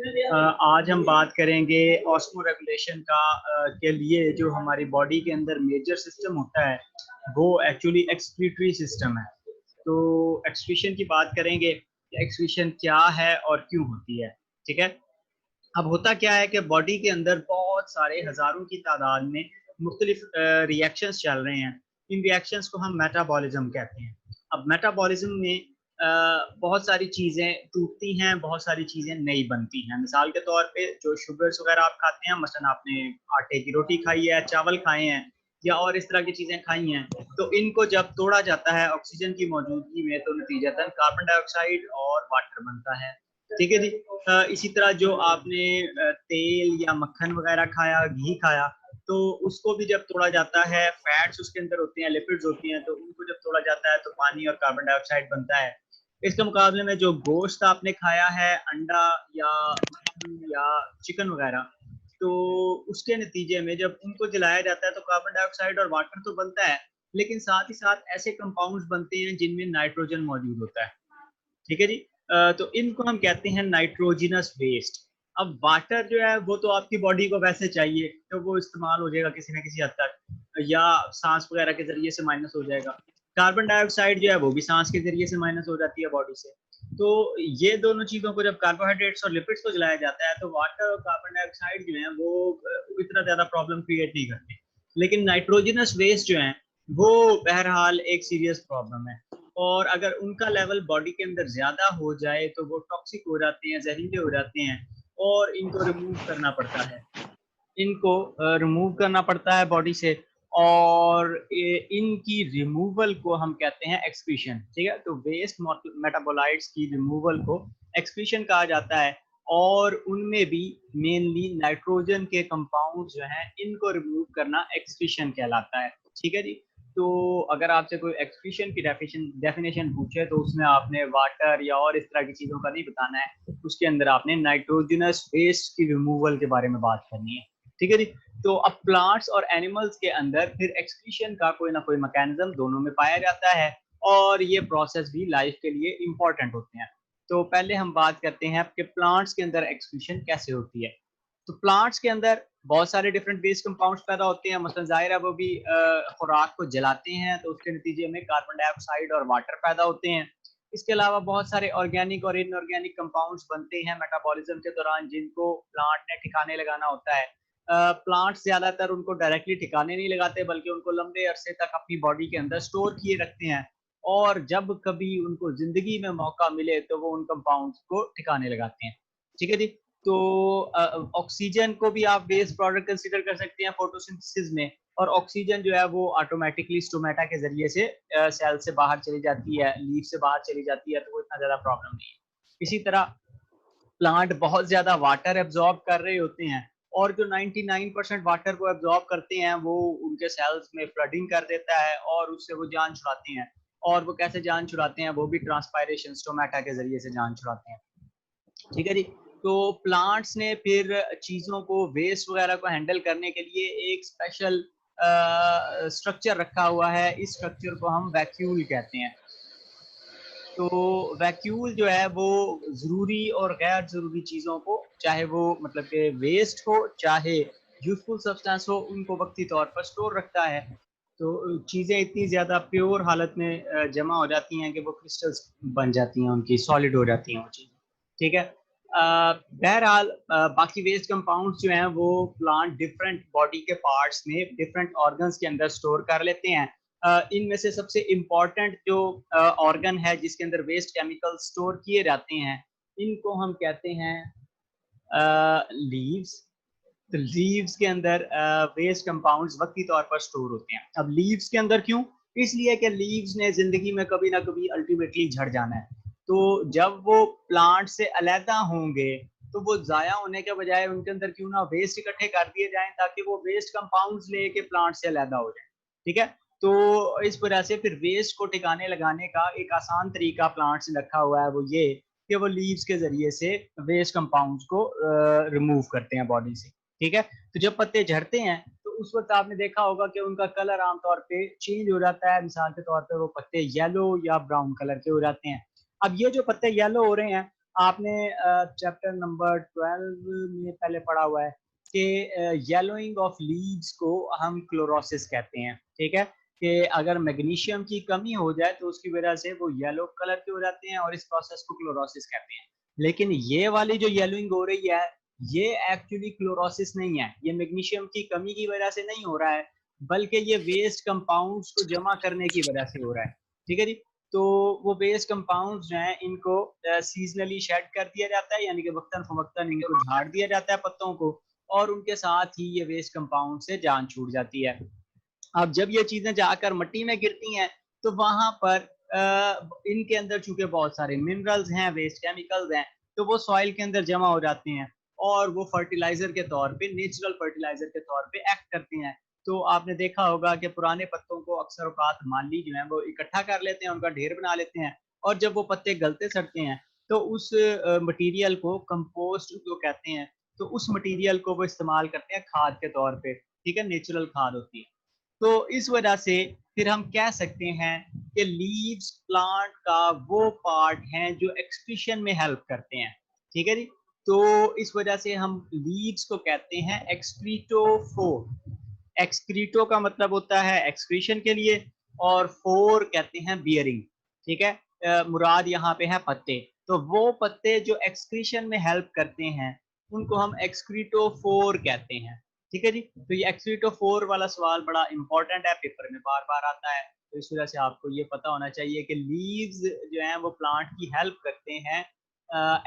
आज हम बात करेंगे ऑस्मो रेगुलेशन का के लिए जो हमारी बॉडी के अंदर मेजर सिस्टम होता है वो एक्चुअली एक्सक्रीटरी सिस्टम है। तो एक्सक्रीशन की बात करेंगे कि एक्सक्रीशन क्या है और क्यों होती है। ठीक है। अब होता क्या है कि बॉडी के अंदर बहुत सारे हजारों की तादाद में मुख्तलिफ रिएक्शंस चल रहे हैं। इन रिएक्शंस को हम मेटाबॉलिज्म कहते हैं। अब मेटाबॉलिज्म में बहुत सारी चीज़ें टूटती हैं, बहुत सारी चीज़ें नई बनती हैं। मिसाल के तौर पे जो शुगर्स वगैरह आप खाते हैं, मसलन आपने आटे की रोटी खाई है, चावल खाए हैं या और इस तरह की चीज़ें खाई हैं, तो इनको जब तोड़ा जाता है ऑक्सीजन की मौजूदगी में तो नतीजतन कार्बन डाइऑक्साइड और वाटर बनता है। ठीक है जी। इसी तरह जो आपने तेल या मक्खन वगैरह खाया, घी खाया, तो उसको भी जब तोड़ा जाता है, फैट्स उसके अंदर होती हैं, लिपिड्स होती हैं, तो उनको जब तोड़ा जाता है तो पानी और कार्बन डाइऑक्साइड बनता है। इसके मुकाबले में जो गोश्त आपने खाया है, अंडा या मक्खन या चिकन वगैरह, तो उसके नतीजे में जब उनको जलाया जाता है तो कार्बन डाइऑक्साइड और वाटर तो बनता है, लेकिन साथ ही साथ ऐसे कंपाउंड्स बनते हैं जिनमें नाइट्रोजन मौजूद होता है। ठीक है जी। तो इनको हम कहते हैं नाइट्रोजिनस वेस्ट। अब वाटर जो है वो तो आपकी बॉडी को वैसे चाहिए, तो वो इस्तेमाल हो जाएगा किसी न किसी हद तक, या सांस वगैरह के जरिए से माइनस हो जाएगा। कार्बन डाइऑक्साइड जो है वो भी सांस के जरिए से माइनस हो जाती है बॉडी से। तो ये दोनों चीजों को जब कार्बोहाइड्रेट्स और लिपिड्स को जलाया जाता है तो वाटर और कार्बन डाइऑक्साइड जो है वो इतना ज्यादा प्रॉब्लम क्रिएट नहीं करते। लेकिन नाइट्रोजिनस वेस्ट जो है वो बहरहाल एक सीरियस प्रॉब्लम है। और अगर उनका लेवल बॉडी के अंदर ज्यादा हो जाए तो वो टॉक्सिक हो जाते हैं, जहरीले हो जाते हैं और इनको रिमूव करना पड़ता है। इनको रिमूव करना पड़ता है बॉडी से, और इनकी रिमूवल को हम कहते हैं एक्सक्रीशन। ठीक है। तो वेस्ट मेटाबोलाइट्स की रिमूवल को एक्सक्रीशन कहा जाता है, और उनमें भी मेनली नाइट्रोजन के कंपाउंड जो हैं इनको रिमूव करना एक्सक्रीशन कहलाता है। ठीक है जी। तो अगर आपसे कोई एक्सक्रीशन की डेफिनेशन पूछे तो उसमें आपने वाटर या और इस तरह की चीजों का नहीं बताना है, उसके अंदर आपने नाइट्रोजनस वेस्ट की रिमूवल के बारे में बात करनी है। ठीक है जी। तो अब प्लांट्स और एनिमल्स के अंदर फिर एक्सक्रीशन का कोई ना कोई मैकेनिज्म दोनों में पाया जाता है, और ये प्रोसेस भी लाइफ के लिए इंपॉर्टेंट होते हैं। तो पहले हम बात करते हैं कि प्लांट्स के अंदर एक्सक्रीशन कैसे होती है। तो प्लांट्स के अंदर बहुत सारे डिफरेंट वेस्ट कंपाउंड्स पैदा होते हैं। मसलन जाहिर है वो भी खुराक को जलाते हैं तो उसके नतीजे में कार्बन डाइऑक्साइड और वाटर पैदा होते हैं। इसके अलावा बहुत सारे ऑर्गेनिक और इनऑर्गेनिक कंपाउंड्स बनते हैं मेटाबॉलिज्म के दौरान, जिनको प्लांट ने ठिकाने लगाना होता है। प्लांट्स ज्यादातर उनको डायरेक्टली ठिकाने नहीं लगाते, बल्कि उनको लंबे अरसे तक अपनी बॉडी के अंदर स्टोर किए रखते हैं, और जब कभी उनको जिंदगी में मौका मिले तो वो उन कंपाउंड्स को ठिकाने लगाते हैं। ठीक है जी। तो ऑक्सीजन को भी आप वेस्ट प्रोडक्ट कंसीडर कर सकते हैं फोटोसिंथेसिस में, और ऑक्सीजन जो है वो ऑटोमेटिकली स्टोमेटा के जरिए से सेल से बाहर चली जाती है, लीफ से बाहर चली जाती है, तो वो इतना ज्यादा प्रॉब्लम नहीं है। इसी तरह प्लांट बहुत ज्यादा वाटर एब्जॉर्ब कर रहे होते हैं, और जो 99% वाटर को एब्जॉर्ब करते हैं वो उनके सेल्स में फ्लडिंग कर देता है, और उससे वो जान छुड़ाते हैं। और वो कैसे जान छुड़ाते हैं, वो भी ट्रांसपायरेशन स्टोमेटा के जरिए से जान छुड़ाते हैं। ठीक है जी। तो प्लांट्स ने फिर चीजों को, वेस्ट वगैरह को हैंडल करने के लिए एक स्पेशल स्ट्रक्चर रखा हुआ है। इस स्ट्रक्चर को हम वैक्यूल कहते हैं। तो वैक्यूल जो है वो जरूरी और गैर जरूरी चीजों को, चाहे वो मतलब के वेस्ट हो चाहे यूजफुल सब्सटेंस हो, उनको वक्ती तौर पर स्टोर रखता है। तो चीजें इतनी ज्यादा प्योर हालत में जमा हो जाती हैं कि वो क्रिस्टल्स बन जाती हैं, उनकी सॉलिड हो जाती हैं वो चीजें। ठीक है। बहरहाल बाकी वेस्ट कंपाउंड्स जो हैं वो प्लांट डिफरेंट बॉडी के पार्ट्स में डिफरेंट ऑर्गन्स के अंदर स्टोर कर लेते हैं। इनमें से सबसे इम्पॉर्टेंट जो ऑर्गन है जिसके अंदर वेस्ट केमिकल स्टोर किए जाते हैं, इनको हम कहते हैं लीव्स। तो लीव्स के अंदर वेस्ट कंपाउंड्स वक्ती तौर पर स्टोर होते हैं। अब लीव्स के अंदर क्यों? इसलिए कि लीव्स ने जिंदगी में कभी ना कभी अल्टीमेटली झड़ जाना है। तो जब वो प्लांट से अलहदा होंगे तो वो जाया होने के बजाय उनके अंदर क्यों ना वेस्ट इकट्ठे कर दिए जाएं, ताकि वो वेस्ट कंपाउंड्स लेके प्लांट से अलहदा हो जाए। ठीक है। तो इस वजह से फिर वेस्ट को ठिकाने लगाने का एक आसान तरीका प्लांट्स ने रखा हुआ है, वो ये कि वो लीव्स के जरिए से वेस्ट कंपाउंड्स को रिमूव करते हैं बॉडी से। ठीक है। तो जब पत्ते झड़ते हैं तो उस वक्त आपने देखा होगा कि उनका कलर आमतौर पे चेंज हो जाता है। मिसाल के तौर पे वो पत्ते येलो या ब्राउन कलर के हो जाते हैं। अब ये जो पत्ते येलो हो रहे हैं, आपने चैप्टर नंबर 12 में पहले पढ़ा हुआ है कि येलोइंग ऑफ लीव्स को हम क्लोरोसिस कहते हैं, ठीक है, कि अगर मैग्नीशियम की कमी हो जाए तो उसकी वजह से वो येलो कलर के हो जाते हैं और इस प्रोसेस को क्लोरोसिस कहते हैं। लेकिन ये वाली जो येलोइंग हो रही है ये एक्चुअली क्लोरोसिस नहीं है, ये मैग्नीशियम की कमी की वजह से नहीं हो रहा है, बल्कि ये वेस्ट कंपाउंड्स को जमा करने की वजह से हो रहा है, ठीक है जी। तो वो वेस्ट कंपाउंड्स जो हैं इनको सीजनली शेड कर दिया जाता है, यानी कि वक्तन फवक्तन इनको झाड़ दिया जाता है पत्तों को, और उनके साथ ही ये वेस्ट कंपाउंड से जान छूट जाती है। अब जब ये चीजें जाकर मिट्टी में गिरती हैं तो वहां पर इनके अंदर चूंकि बहुत सारे मिनरल्स हैं, वेस्ट केमिकल्स हैं, तो वो सॉइल के अंदर जमा हो जाते हैं और वो फर्टिलाइजर के तौर पे, नेचुरल फर्टिलाइजर के तौर पे एक्ट करते हैं। तो आपने देखा होगा कि पुराने पत्तों को अक्सर औकात माली जो है वो इकट्ठा कर लेते हैं, उनका ढेर बना लेते हैं, और जब वो पत्ते गलते सड़ते हैं तो उस मटेरियल को कंपोस्ट जो कहते हैं, तो उस मटेरियल को वो इस्तेमाल करते हैं खाद के तौर पे, ठीक है, नेचुरल खाद होती है। तो इस वजह से फिर हम कह सकते हैं कि लीव्स प्लांट का वो पार्ट हैं जो एक्सक्रीशन में हेल्प करते हैं, ठीक है जी। तो इस वजह से हम लीव्स को कहते हैं एक्सक्रीटोफोर। एक्सक्रीटो का मतलब होता है एक्सक्रीशन के लिए, और फोर कहते हैं बियरिंग, ठीक है। मुराद यहाँ पे है पत्ते, तो वो पत्ते जो एक्सक्रीशन में हेल्प करते हैं उनको हम एक्सक्रीटोफोर कहते हैं, ठीक है जी। तो ये एक्सक्रीटोफोर वाला सवाल बड़ा इंपॉर्टेंट है, पेपर में बार बार आता है, तो इस वजह से आपको ये पता होना चाहिए कि लीव्स जो हैं वो प्लांट की हेल्प करते हैं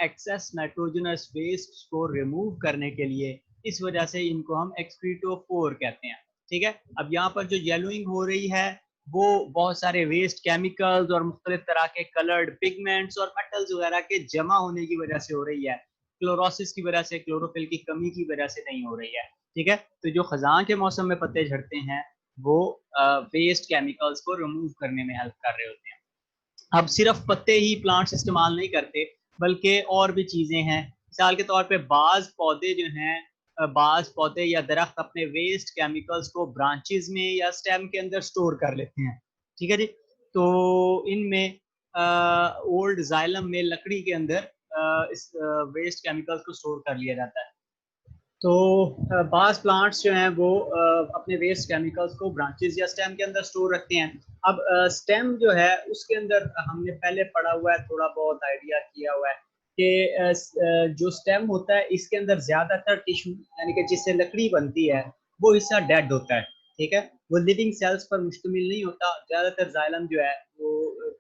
एक्सेस नाइट्रोजनस वेस्ट को रिमूव करने के लिए, इस वजह से इनको हम एक्सक्रीटोफोर कहते हैं, ठीक है। अब यहाँ पर जो येलोइंग हो रही है वो बहुत सारे वेस्ट केमिकल्स और मुख्तलिफ तरह के कलर्ड पिगमेंट्स और मेटल्स वगैरह के जमा होने की वजह से हो रही है, क्लोरोसिस की वजह से, क्लोरोफिल की कमी की वजह से नहीं हो रही है, ठीक है। तो जो खजान के मौसम में पत्ते झड़ते हैं वो वेस्ट केमिकल्स को रिमूव करने में हेल्प कर रहे होते हैं। अब सिर्फ पत्ते ही प्लांट्स इस्तेमाल नहीं करते, बल्कि और भी चीजें हैं। मिसाल के तौर पे बाज पौधे जो हैं, बाज पौधे या दरख्त अपने वेस्ट केमिकल्स को ब्रांचेस में या स्टेम के अंदर स्टोर कर लेते हैं, ठीक है जी। तो इनमें ओल्ड जाइलम में लकड़ी के अंदर इस वेस्ट केमिकल्स को स्टोर कर लिया जाता है। तो बास प्लांट्स जो हैं वो अपने वेस्ट केमिकल्स को ब्रांचेस या स्टेम के अंदर स्टोर रखते हैं। अब स्टेम जो है उसके अंदर हमने पहले पढ़ा हुआ है, थोड़ा बहुत आइडिया किया हुआ है कि जो स्टेम होता है इसके अंदर ज्यादातर टिश्यू, यानी कि जिससे लकड़ी बनती है, वो हिस्सा डेड होता है, ठीक है। वो लिविंग सेल्स पर मुश्तमिल नहीं होता, ज्यादातर जाइलम जो है वो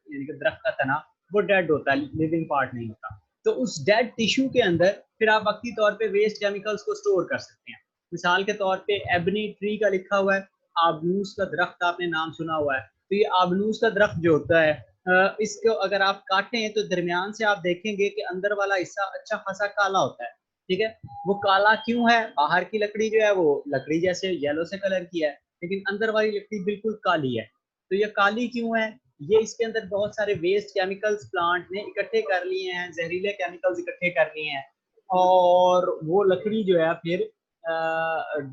यानी कि दरख्त का तना वो डेड होता है, लिविंग पार्ट नहीं होता। तो उस डेड टिश्यू के अंदर फिर आप वक्ती तौर पे वेस्ट केमिकल्स को स्टोर कर सकते हैं। मिसाल के तौर पे एबनी ट्री का लिखा हुआ है, आबनूस का दरख्त आपने नाम सुना हुआ है, तो ये आबनूस का दरख्त जो होता है इसको अगर आप काटें तो दरमियान से आप देखेंगे कि अंदर वाला हिस्सा अच्छा खासा काला होता है, ठीक है। वो काला क्यों है? बाहर की लकड़ी जो है वो लकड़ी जैसे येलो से कलर की है, लेकिन अंदर वाली लकड़ी बिल्कुल काली है। तो ये काली क्यों है? ये इसके अंदर बहुत सारे वेस्ट केमिकल्स प्लांट ने इकट्ठे कर लिए हैं, जहरीले केमिकल्स इकट्ठे कर लिए हैं, और वो लकड़ी जो है फिर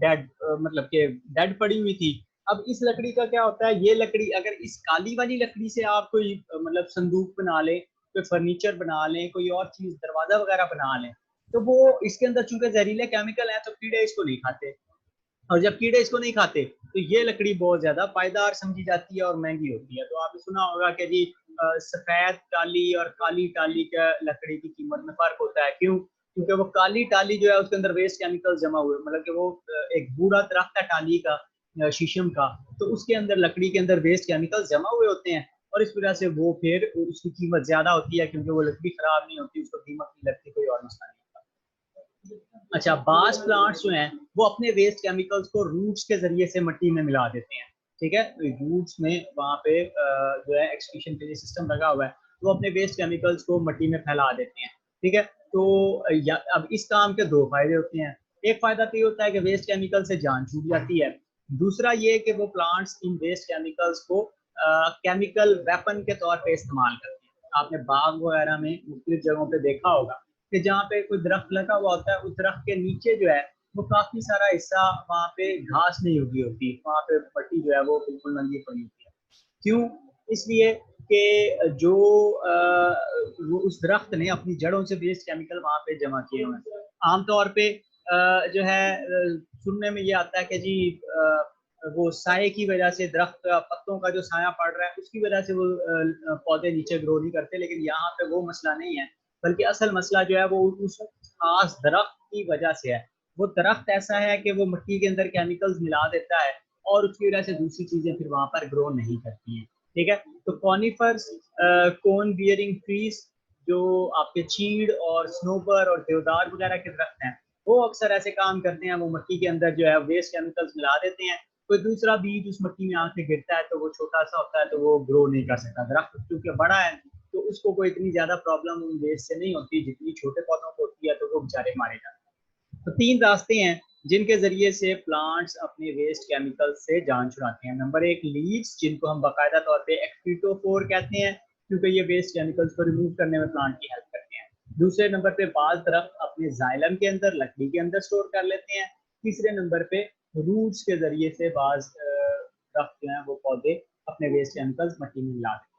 डेड, मतलब कि डेड पड़ी हुई थी। अब इस लकड़ी का क्या होता है, ये लकड़ी अगर इस काली वाली लकड़ी से आप कोई मतलब संदूक बना लें, कोई फर्नीचर बना लें, कोई और चीज दरवाजा वगैरह बना लें, तो वो इसके अंदर चूंकि जहरीले केमिकल है तो कीड़े इसको नहीं खाते, और जब कीड़े इसको नहीं खाते तो ये लकड़ी बहुत ज्यादा पायदार समझी जाती है और महंगी होती है। तो आपने सुना होगा कि जी सफेद टाली और काली टाली का लकड़ी की कीमत में फर्क होता है, क्यों? क्योंकि वो काली टाली जो है उसके अंदर वेस्ट केमिकल्स जमा हुए, मतलब कि वो एक बूढ़ा दरख्त है टाली का, शीशम का, तो उसके अंदर लकड़ी के अंदर वेस्ट केमिकल्स जमा हुए होते हैं, और इस वजह से वो फिर उसकी कीमत ज्यादा होती है, क्योंकि वो लकड़ी खराब नहीं होती, उसको कीमत नहीं लगती, कोई और मसला नहीं। अच्छा, बांस प्लांट्स जो हैं वो अपने वेस्ट केमिकल्स को रूट्स के जरिए से मिट्टी में मिला देते हैं, ठीक है। रूट्स में वहाँ पे जो है एक्सक्रीशन के लिए सिस्टम लगा हुआ है, वो अपने वेस्ट केमिकल्स को मिट्टी में फैला देते हैं, ठीक है। तो अब इस काम के दो फायदे होते हैं। एक फायदा तो ये होता है कि वेस्ट केमिकल से जान छूट जाती है, दूसरा ये कि वो प्लांट्स इन वेस्ट केमिकल्स को केमिकल वेपन के तौर पे इस्तेमाल करते हैं। आपने बाग वगैरह में मुख्तलिफ जगहों पे देखा होगा कि जहाँ पे कोई दरख्त लगा हुआ होता है, उस दरख्त के नीचे जो है वो काफी सारा हिस्सा वहाँ पे घास नहीं उगी होती, वहाँ पे पट्टी जो है वो बिल्कुल नंगी पड़ी होती है। क्यों? इसलिए क्योंकि जो वो उस दरख्त ने अपनी जड़ों से वेस्ट केमिकल वहां पे जमा किए हुए हैं। आमतौर पे जो है सुनने में ये आता है कि जी वो साए की वजह से दरख्त पत्तों का जो साया पड़ रहा है उसकी वजह से वो पौधे नीचे ग्रो नहीं करते, लेकिन यहाँ पे वो मसला नहीं है, बल्कि असल मसला जो है वो उस खास दरख्त की वजह से है। वो दरख्त ऐसा है कि वो मिट्टी के अंदर केमिकल्स मिला देता है और उसकी वजह से दूसरी चीजें फिर वहां पर ग्रो नहीं करती हैं। ठीक है, तो कॉनिफर्स, कोन बियरिंग ट्रीज, जो आपके चीड़ और स्नोबर और देवदार वगैरह के दरख्त हैं, वो अक्सर ऐसे काम करते हैं, वो मिट्टी के अंदर जो है वेस्ट केमिकल्स मिला देते हैं। कोई दूसरा बीज उस मिट्टी में आके गिरता है तो वो छोटा सा होता है तो वो ग्रो नहीं कर सकता। दरख्त क्योंकि बड़ा है तो उसको कोई इतनी ज्यादा प्रॉब्लम उन वेस्ट से नहीं होती जितनी छोटे पौधों को होती है, तो वो बेचारे मारे जाते हैं। तो तीन रास्ते हैं जिनके जरिए से प्लांट्स अपने वेस्ट केमिकल से जान छुड़ाते हैं। नंबर एक, लीव्स, जिनको हम बाकायदा तौर पे एक्सक्रीटोफोर कहते हैं, क्योंकि ये वेस्ट केमिकल्स को रिमूव करने में प्लांट की हेल्प करते हैं। दूसरे नंबर पे बाल दरख्त अपने जाइलम के अंदर, लकड़ी के अंदर स्टोर कर लेते हैं। तीसरे नंबर पे रूट्स के जरिए से बाज दरख्त जो है वो पौधे अपने वेस्ट केमिकल्स मिट्टी में मिला देते हैं।